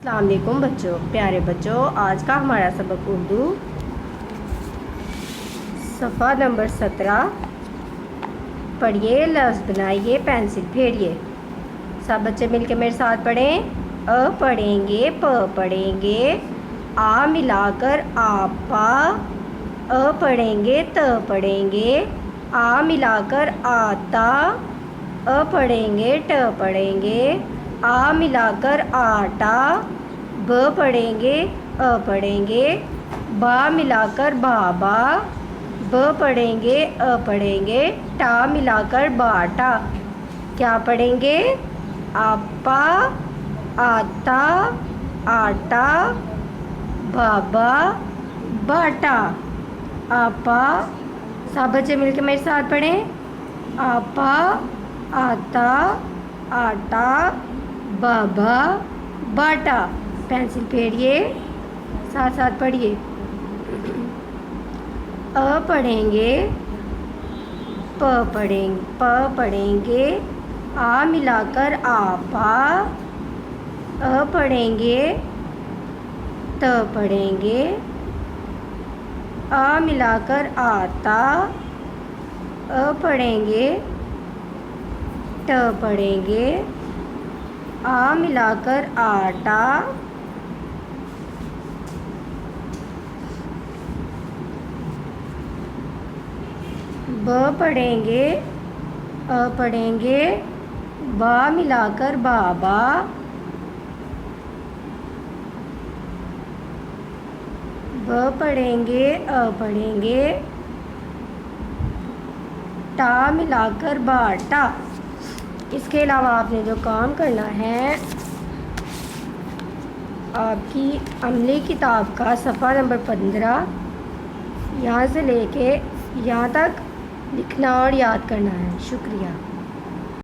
अस्सलाम वालेकुम बच्चों, प्यारे बच्चों। आज का हमारा सबक उर्दू सफ़ा नंबर 17। पढ़िए, लफ्ज़ बनाइए, पेंसिल फेरिए। सब बच्चे मिलके मेरे साथ पढ़ें। अ पढ़ेंगे, प पढ़ेंगे, आ मिलाकर आपा। अ पढ़ेंगे, त पढ़ेंगे, आ मिलाकर आता। अ पढ़ेंगे, ट पढ़ेंगे, आ मिलाकर आटा। ब पढ़ेंगे, अ पढ़ेंगे, बा मिलाकर बाबा। ब पढ़ेंगे, अ पढ़ेंगे, टा मिलाकर बाटा। क्या पढ़ेंगे? आपा, आता, आटा, बाबा, बाटा। आपा, सब बच्चे मिलकर मेरे साथ पढ़ें। आपा, आता, आटा, बाबा, बाटा। पेंसिल फेरिए, साथ साथ पढ़िए। अ पढ़ेंगे, प पढ़ेंगे, आ मिलाकर आपा। अ पढ़ेंगे, त पढ़ेंगे, आ मिलाकर आता। अ पढ़ेंगे, ट पढ़ेंगे, आ मिलाकर आटा। ब पढ़ेंगे, अ पढ़ेंगे, बा मिलाकर बाबा। ब पढ़ेंगे, अ पढ़ेंगे, टा मिलाकर बाटा। इसके अलावा आपने जो काम करना है, आपकी अमली किताब का सफ़ा नंबर 15 यहाँ से लेके यहाँ तक लिखना और याद करना है। शुक्रिया।